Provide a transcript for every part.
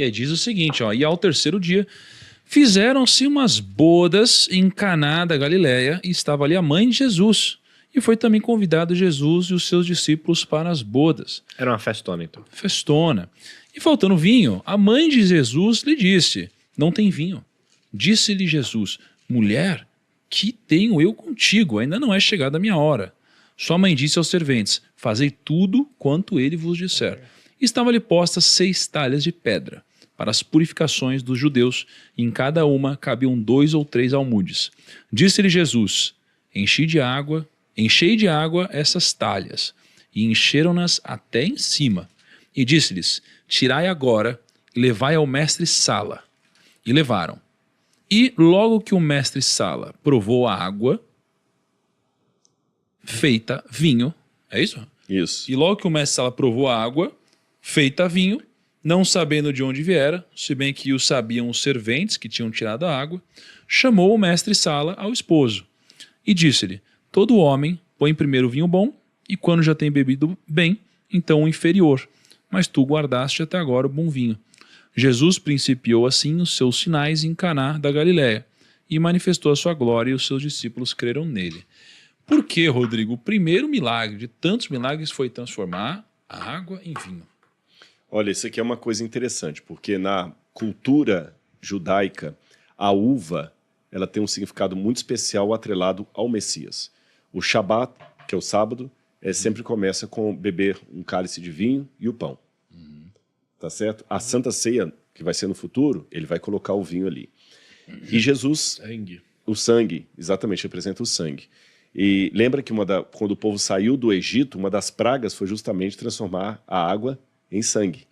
que diz o seguinte, ó, e ao terceiro dia fizeram-se umas bodas em Caná da Galileia e estava ali a mãe de Jesus. E foi também convidado Jesus e os seus discípulos para as bodas. Era uma festona, então. Festona. E faltando vinho, a mãe de Jesus lhe disse, não tem vinho. Disse-lhe Jesus, mulher, que tenho eu contigo? Ainda não é chegada a minha hora. Sua mãe disse aos serventes, fazei tudo quanto ele vos disser. E estavam-lhe postas 6 talhas de pedra, para as purificações dos judeus, e em cada uma cabiam 2 ou 3 almudes. Disse-lhe Jesus, enchei de água essas talhas, e encheram-nas até em cima. E disse-lhes, tirai agora, e levai ao mestre Sala. E levaram. E logo que o mestre Sala provou a água, feita vinho, é isso? Isso. E logo que o mestre Sala provou a água, feita vinho, não sabendo de onde viera, se bem que o sabiam os serventes que tinham tirado a água, chamou o mestre Sala ao esposo e disse-lhe, todo homem põe primeiro o vinho bom e quando já tem bebido bem, então o inferior, mas tu guardaste até agora o bom vinho. Jesus principiou assim os seus sinais em Caná da Galileia e manifestou a sua glória e os seus discípulos creram nele. Por que, Rodrigo, o primeiro milagre de tantos milagres foi transformar a água em vinho? Olha, isso aqui é uma coisa interessante, porque na cultura judaica, a uva ela tem um significado muito especial atrelado ao Messias. O Shabat, que é o sábado, sempre começa com beber um cálice de vinho e o pão. Tá certo? A Santa Ceia, que vai ser no futuro, ele vai colocar o vinho ali. E Jesus... Sangue. O sangue, exatamente, representa o sangue. E lembra que quando o povo saiu do Egito, uma das pragas foi justamente transformar a água em sangue.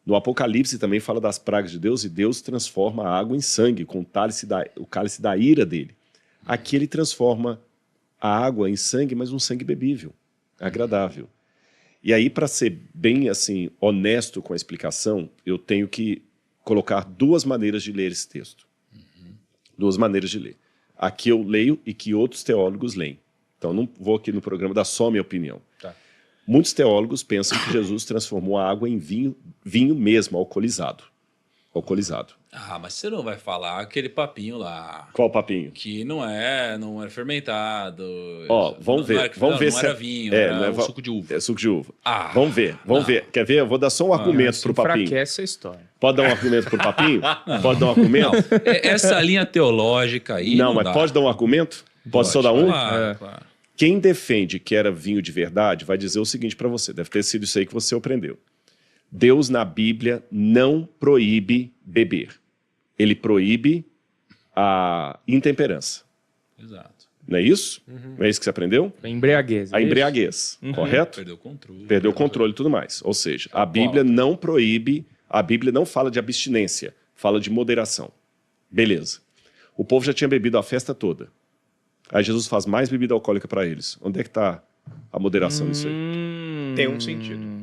No Apocalipse também fala das pragas de Deus, e Deus transforma a água em sangue, com o cálice da ira dele. Aqui ele transforma a água em sangue, mas um sangue bebível, agradável. E aí, para ser bem assim honesto com a explicação, eu tenho que colocar 2 maneiras de ler esse texto. 2 maneiras de ler. A que eu leio e que outros teólogos leem. Então, não vou aqui no programa dar só minha opinião. Tá. Muitos teólogos pensam que Jesus transformou a água em vinho mesmo, alcoolizado. Ah, mas você não vai falar aquele papinho lá. Qual papinho? Que não é fermentado. Ó, vamos ver. Vamos ver não se era vinho, era não suco de uva. É suco de uva. Ah, vamos ver. Quer ver? Eu vou dar só um argumento pro papinho. Enfraquece a história. Pode dar um argumento pro papinho? Pode dar um argumento? Não, essa linha teológica aí Não, mas dá. pode dar um argumento? Pode só dar um? Claro. Quem defende que era vinho de verdade vai dizer o seguinte para você. Deve ter sido isso aí que você aprendeu. Deus na Bíblia não proíbe beber. Ele proíbe a intemperança. Exato. Não é isso? Não é isso que você aprendeu? A embriaguez. A embriaguez, correto? Perdeu o controle. Perdeu o controle e tudo mais. Ou seja, a Bíblia não proíbe, a Bíblia não fala de abstinência, fala de moderação. Beleza. O povo já tinha bebido a festa toda. Aí Jesus faz mais bebida alcoólica para eles. Onde é que está a moderação nisso aí? Tem um sentido.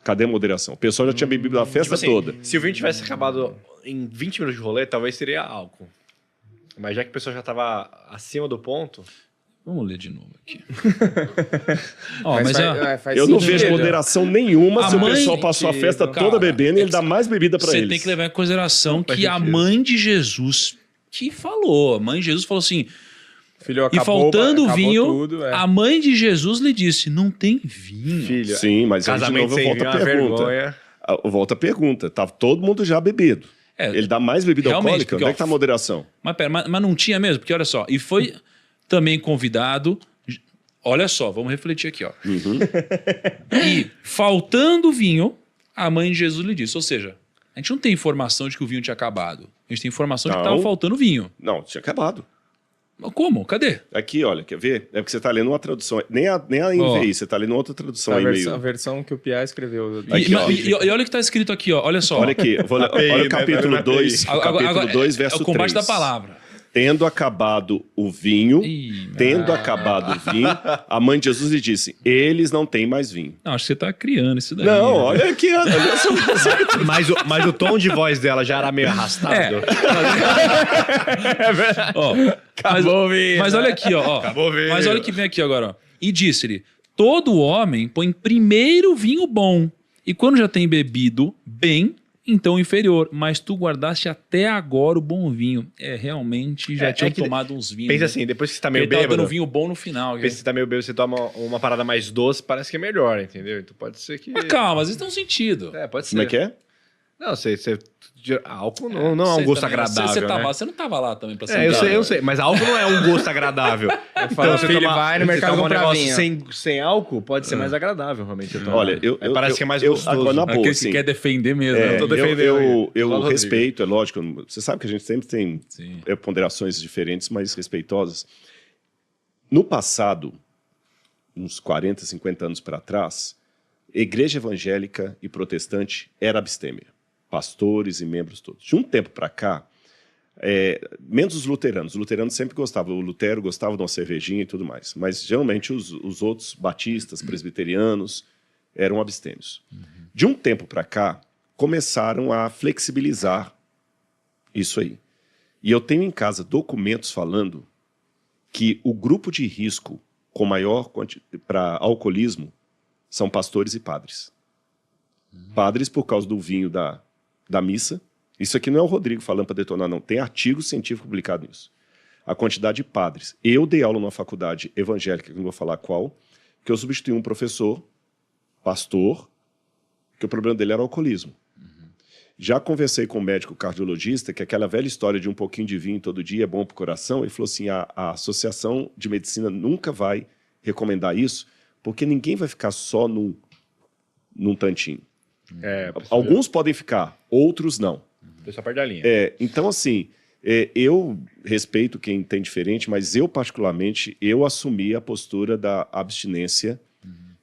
Cadê a moderação? O pessoal já tinha bebido a festa toda. Se o vinho tivesse acabado em 20 minutos de rolê, talvez seria álcool. Mas já que o pessoal já estava acima do ponto... Vamos ler de novo aqui. Faz Eu não sentido. vejo moderação nenhuma A se o mãe pessoal passou a festa Cara, toda bebendo e ele dá mais bebida para eles. Você tem que levar em consideração Faz que a sentido. mãe de Jesus que falou. A mãe de Jesus falou assim... Filho, E faltando vinho, tudo, a mãe de Jesus lhe disse, não tem vinho. Filho, Sim, mas aí de casamento novo eu sem volto vinho à é uma pergunta. vergonha. Volta a pergunta. Tá todo mundo já bebido. Ele dá mais bebida Realmente, alcoólica? porque, Onde é que tá a moderação? Mas pera, mas não tinha mesmo? Porque olha só, e foi também convidado... Olha só, vamos refletir aqui, ó. E faltando vinho, a mãe de Jesus lhe disse. Ou seja, a gente não tem informação de que o vinho tinha acabado. A gente tem informação de que Não. estava faltando vinho. Não, tinha acabado. Mas como? Cadê? Aqui, olha, quer ver? É porque você tá lendo uma tradução. Nem a NVI, você tá lendo outra tradução aí A meio... versão que o Pia escreveu. Aqui, ó. E olha o que está escrito aqui, ó. Olha só. Olha aqui, olha o capítulo né? 2, capítulo 2, verso 3. É o combate da palavra. Tendo acabado o vinho, Ih, a mãe de Jesus lhe disse, eles não têm mais vinho. Não, acho que você tá criando isso daí. Não, olha aqui, olha só. Mas o tom de voz dela já era meio arrastado. É verdade. Ó, Acabou vindo. mas olha aqui, ó. Acabou vindo. Mas olha o que vem aqui agora, ó. E disse-lhe, todo homem põe primeiro vinho bom, E quando já tem bebido bem, então inferior. Mas tu guardaste até agora o bom vinho. Realmente já tinham tomado uns vinhos. Pensa né? assim, depois que você tá meio Porque tava bêbado... dando vinho bom no final. Pensa que você tá meio bêbado, você toma uma parada mais doce, parece que é melhor, entendeu? Então pode ser que... Mas calma, às vezes tem um sentido. Pode ser. Como é que é? Não, álcool não é um gosto agradável, né? Você não tava lá também pra saber. Eu sei, mas álcool não é um gosto agradável. Então, se ele vai no mercado tomar um comprar negócio vinho. sem álcool, pode ser mais agradável, realmente. Olha, parece que é mais gostoso. Agora, na boa, Aquele assim, que quer defender mesmo. né? Eu tô defendendo eu aí. respeito, é lógico. Você sabe que a gente sempre tem Sim. ponderações diferentes, mas respeitosas. No passado, uns 40, 50 anos para trás, igreja evangélica e protestante era abstêmia. Pastores e membros todos. De um tempo para cá, menos os luteranos. Os luteranos sempre gostavam. O Lutero gostava de uma cervejinha e tudo mais. Mas, geralmente, os outros batistas, presbiterianos, eram abstêmios. De um tempo para cá, começaram a flexibilizar isso aí. E eu tenho em casa documentos falando que o grupo de risco com maior para alcoolismo são pastores e padres. Padres por causa do vinho da missa. Isso aqui não é o Rodrigo falando para detonar, não. Tem artigo científico publicado nisso. A quantidade de padres. Eu dei aula numa faculdade evangélica, que não vou falar qual, que eu substituí um professor, pastor, que o problema dele era o alcoolismo. Já conversei com um médico cardiologista, que aquela velha história de um pouquinho de vinho todo dia é bom para o coração, ele falou assim, a Associação de Medicina nunca vai recomendar isso, porque ninguém vai ficar só num tantinho. Alguns podem ficar, outros não. Pessoal perde a linha. Então, assim, eu respeito quem tem diferente, mas eu, particularmente, eu assumi a postura da abstinência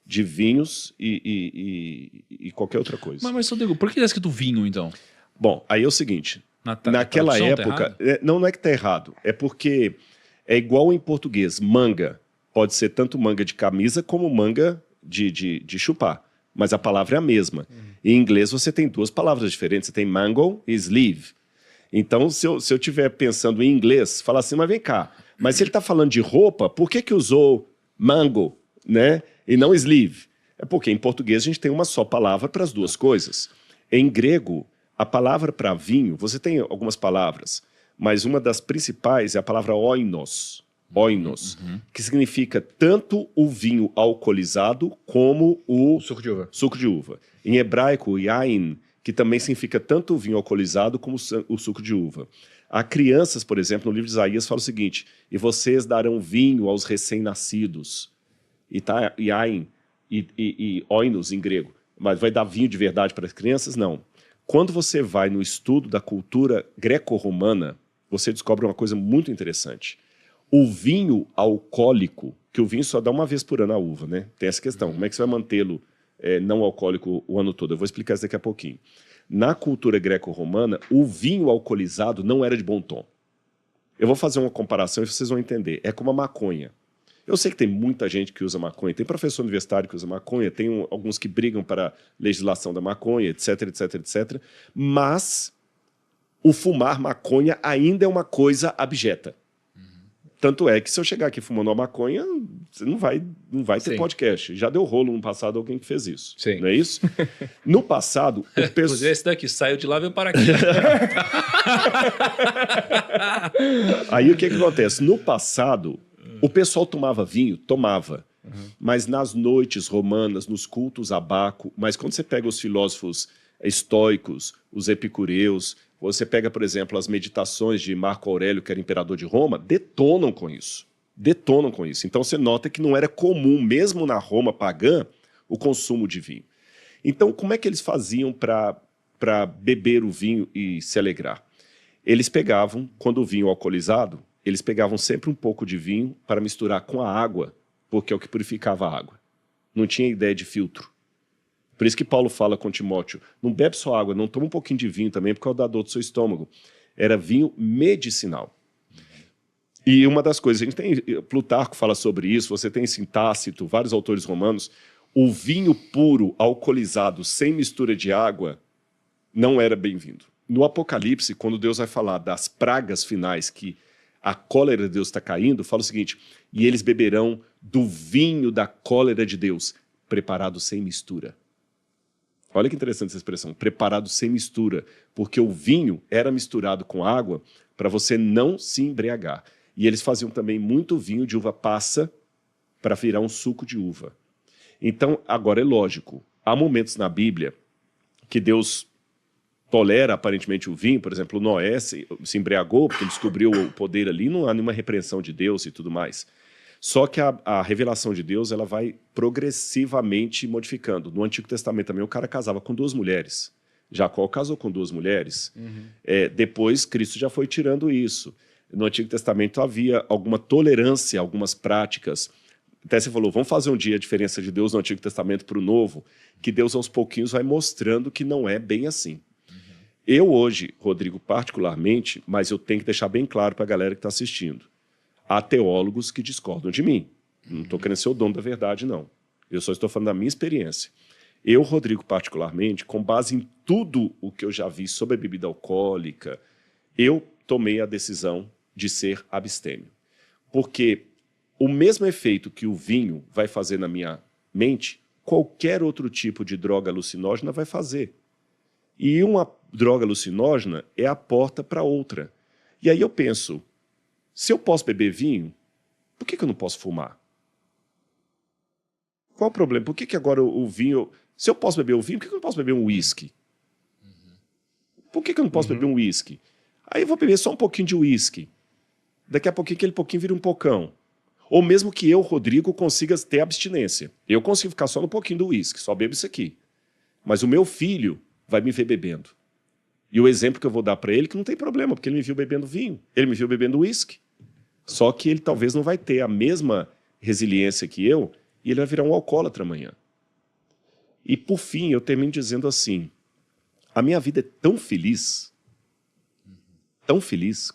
de vinhos e qualquer outra coisa. Mas Rodrigo, por que está escrito vinho, então? Bom, aí é o seguinte, naquela tradução época... tá errado? não é que está errado, é porque é igual em português, manga. Pode ser tanto manga de camisa como manga de chupar. Mas a palavra é a mesma. Em inglês você tem duas palavras diferentes. Você tem mango e sleeve. Então, se eu estiver pensando em inglês, falar assim, mas vem cá, mas se ele está falando de roupa, por que usou mango, né, e não sleeve? É porque em português a gente tem uma só palavra para as duas coisas. Em grego, a palavra para vinho, você tem algumas palavras, mas uma das principais é a palavra oinos. Oinos, que significa tanto o vinho alcoolizado como o Suco de uva. Em hebraico, yain, que também significa tanto o vinho alcoolizado como o suco de uva. Há crianças, por exemplo, no livro de Isaías fala o seguinte, e vocês darão vinho aos recém-nascidos. E tá yain e oinos em grego. Mas vai dar vinho de verdade para as crianças? Não. Quando você vai no estudo da cultura greco-romana, você descobre uma coisa muito interessante. O vinho alcoólico, que o vinho só dá uma vez por ano a uva, né? Tem essa questão, como é que você vai mantê-lo não alcoólico o ano todo? Eu vou explicar isso daqui a pouquinho. Na cultura greco-romana, o vinho alcoolizado não era de bom tom. Eu vou fazer uma comparação e vocês vão entender. É como a maconha. Eu sei que tem muita gente que usa maconha, tem professor universitário que usa maconha, tem alguns que brigam para a legislação da maconha, etc, etc, etc. Mas o fumar maconha ainda é uma coisa abjeta. Tanto é que se eu chegar aqui fumando uma maconha, você não vai ter podcast. Já deu rolo no passado alguém que fez isso. Sim. Não é isso? No passado, o pessoal... Inclusive esse daqui saiu de lá e veio para aqui. Aí o que acontece? No passado, o pessoal tomava vinho? Tomava. Mas nas noites romanas, nos cultos a Baco, mas quando você pega os filósofos estoicos, os epicureus, você pega, por exemplo, as meditações de Marco Aurélio, que era imperador de Roma, detonam com isso. Detonam com isso. Então você nota que não era comum, mesmo na Roma pagã, o consumo de vinho. Então, como é que eles faziam para beber o vinho e se alegrar? Eles pegavam, quando o vinho alcoolizado, eles pegavam sempre um pouco de vinho para misturar com a água, porque é o que purificava a água. Não tinha ideia de filtro. Por isso que Paulo fala com Timóteo, não bebe só água, não toma um pouquinho de vinho também, porque é o da dor do seu estômago. Era vinho medicinal. E uma das coisas, a gente tem, Plutarco fala sobre isso, você tem em Tácito, vários autores romanos, o vinho puro, alcoolizado, sem mistura de água, não era bem-vindo. No Apocalipse, quando Deus vai falar das pragas finais, que a cólera de Deus está caindo, fala o seguinte, e eles beberão do vinho da cólera de Deus, preparado sem mistura. Olha que interessante essa expressão, preparado sem mistura, porque o vinho era misturado com água para você não se embriagar. E eles faziam também muito vinho de uva passa para virar um suco de uva. Então, agora é lógico, há momentos na Bíblia que Deus tolera aparentemente o vinho, por exemplo, Noé se embriagou porque ele descobriu o poder ali, não há nenhuma repreensão de Deus e tudo mais. Só que a revelação de Deus ela vai progressivamente modificando. No Antigo Testamento também o cara casava com 2 mulheres. Jacó casou com 2 mulheres. Depois Cristo já foi tirando isso. No Antigo Testamento havia alguma tolerância, algumas práticas. Até você falou, vamos fazer um dia a diferença de Deus no Antigo Testamento para o Novo, que Deus aos pouquinhos vai mostrando que não é bem assim. Eu hoje, Rodrigo, particularmente, mas eu tenho que deixar bem claro para a galera que está assistindo, há teólogos que discordam de mim. Não estou querendo ser o dono da verdade, não. Eu só estou falando da minha experiência. Eu, Rodrigo, particularmente, com base em tudo o que eu já vi sobre a bebida alcoólica, eu tomei a decisão de ser abstêmio. Porque o mesmo efeito que o vinho vai fazer na minha mente, qualquer outro tipo de droga alucinógena vai fazer. E uma droga alucinógena é a porta para outra. E aí eu penso, se eu posso beber vinho, por que eu não posso fumar? Qual o problema? Por que agora o vinho... Se eu posso beber o vinho, por que eu não posso beber um uísque? Por que eu não posso beber um uísque? Aí eu vou beber só um pouquinho de uísque. Daqui a pouquinho aquele pouquinho vira um pocão. Ou mesmo que eu, Rodrigo, consiga ter abstinência. Eu consigo ficar só no pouquinho do uísque, só bebo isso aqui. Mas o meu filho vai me ver bebendo. E o exemplo que eu vou dar para ele é que não tem problema, porque ele me viu bebendo vinho, ele me viu bebendo uísque. Só que ele talvez não vai ter a mesma resiliência que eu e ele vai virar um alcoólatra amanhã. E por fim, eu termino dizendo assim, a minha vida é tão feliz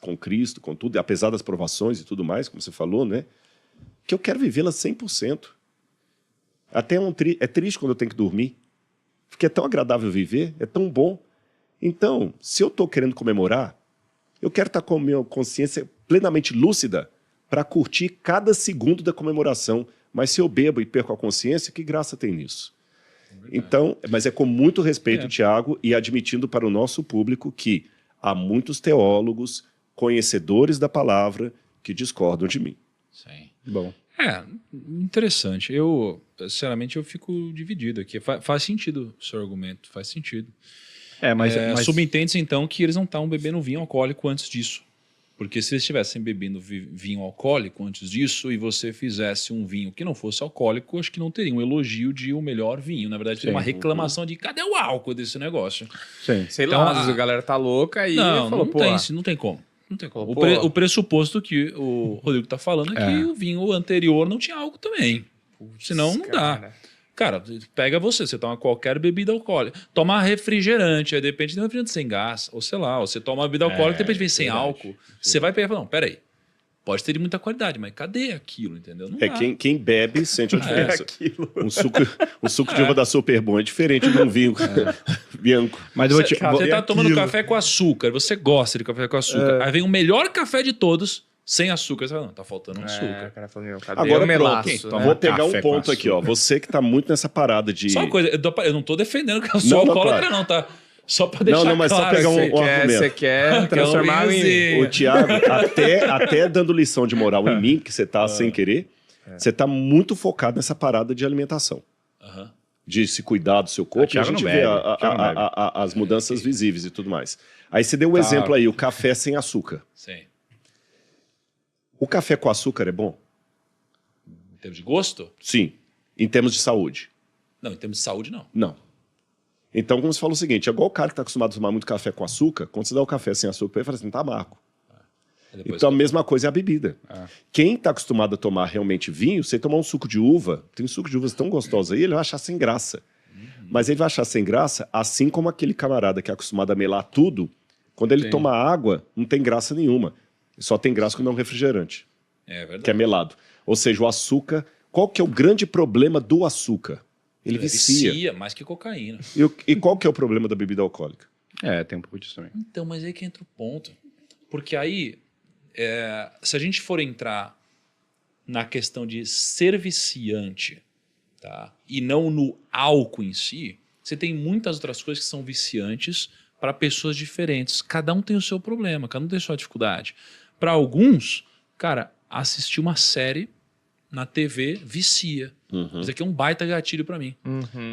com Cristo, com tudo, apesar das provações e tudo mais, como você falou, né? Que eu quero vivê-la 100%. Até é triste quando eu tenho que dormir, porque é tão agradável viver, é tão bom. Então, se eu estou querendo comemorar, eu quero estar com a minha consciência plenamente lúcida para curtir cada segundo da comemoração. Mas se eu bebo e perco a consciência, que graça tem nisso? Então, mas é com muito respeito, Tiago, e admitindo para o nosso público que há muitos teólogos, conhecedores da palavra, que discordam de mim. Sim. Bom. Interessante. Eu, sinceramente, eu fico dividido aqui. Faz sentido o seu argumento, faz sentido. Mas subentende-se, então, que eles não estavam bebendo vinho alcoólico antes disso. Porque se eles estivessem bebendo vinho alcoólico antes disso e você fizesse um vinho que não fosse alcoólico, acho que não teria um elogio de o melhor vinho. Na verdade, teria uma reclamação de cadê o álcool desse negócio? Sim. Sei Então, lá, às vezes a galera tá louca e não falou, não tem como. Não tem como. Pô. O pressuposto que o Rodrigo está falando é que o vinho anterior não tinha álcool também. Senão não dá. Cara, pega você toma qualquer bebida alcoólica. Toma refrigerante, aí de repente tem um refrigerante sem gás, ou sei lá, ou você toma uma bebida alcoólica e de repente vem sem álcool. Você vai pegar e fala, não, peraí, pode ter de muita qualidade, mas cadê aquilo, entendeu? Não dá. Quem bebe sente a diferença. Um suco de uva da Superbom é diferente de um vinho bianco. Mas eu vou Você tá tomando café com açúcar, você gosta de café com açúcar, aí vem o melhor café de todos, sem açúcar, você fala, não, tá faltando um açúcar. Cara falando, cadê Agora o melaço? pronto, vou pegar um ponto aqui, ó. Você que tá muito nessa parada de... Só uma coisa, eu não tô defendendo que eu sou alcoólatra, não, tá? Só pra deixar Não, mas claro. só pegar um argumento. Você quer transformar em... O Tiago, até dando lição de moral em mim, que você tá sem querer, você tá muito focado nessa parada de alimentação. De se cuidar do seu corpo, e a gente vê as mudanças visíveis e tudo mais. Aí você deu um exemplo aí, o café sem açúcar. Sim. O café com açúcar é bom? Em termos de gosto? Sim. Em termos de saúde? Não, em termos de saúde, não. Não. Então, como você falou o seguinte, é igual o cara que está acostumado a tomar muito café com açúcar, quando você dá o café sem açúcar, ele fala assim, tá amargo. Então, a mesma coisa é a bebida. Quem está acostumado a tomar realmente vinho, você tomar um suco de uva, tem suco de uvas tão gostoso aí, ele vai achar sem graça. Mas ele vai achar sem graça, assim como aquele camarada que é acostumado a melar tudo, quando ele toma água, não tem graça nenhuma. Só tem graça quando é um refrigerante, que é melado. Ou seja, o açúcar... Qual que é o grande problema do açúcar? Ele vicia. Vicia mais que cocaína. E qual que é o problema da bebida alcoólica? Tem um pouco disso também. Então, mas aí que entra o ponto. Porque aí, se a gente for entrar na questão de ser viciante, tá? E não no álcool em si, Você tem muitas outras coisas que são viciantes para pessoas diferentes. Cada um tem o seu problema, cada um tem a sua dificuldade. Para alguns, cara, assistir uma série na TV vicia. Isso aqui é um baita gatilho para mim.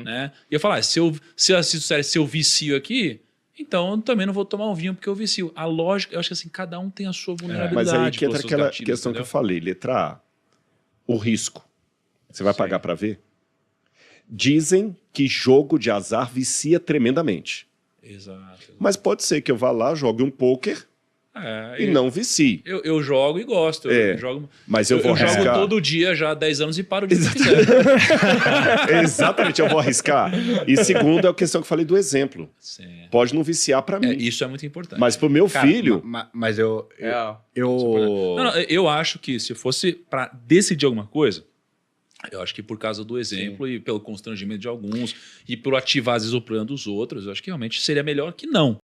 Né? E eu falar, se eu assisto série, se eu vicio aqui, então eu também não vou tomar um vinho porque eu vicio. A lógica, eu acho que assim, cada um tem a sua vulnerabilidade. Mas aí que entra pelos seus aquela gatilhos, questão entendeu? que eu falei, letra A, o risco. Você vai Sim. pagar para ver? Dizem que jogo de azar vicia tremendamente. Exato. Mas pode ser que eu vá lá, jogue um pôquer e eu, não vicie. eu jogo e gosto. É, Eu jogo, Mas eu vou jogo arriscar. todo dia já há 10 anos e paro de quiser. Exatamente, eu vou arriscar. E segundo, é a questão que eu falei do exemplo. Sim. Pode não viciar para mim. Isso é muito importante. Mas pro meu Cara, filho... mas eu Não, eu acho que se fosse para decidir alguma coisa, eu acho que por causa do exemplo e pelo constrangimento de alguns e por ativar às vezes o plano dos outros, eu acho que realmente seria melhor que não.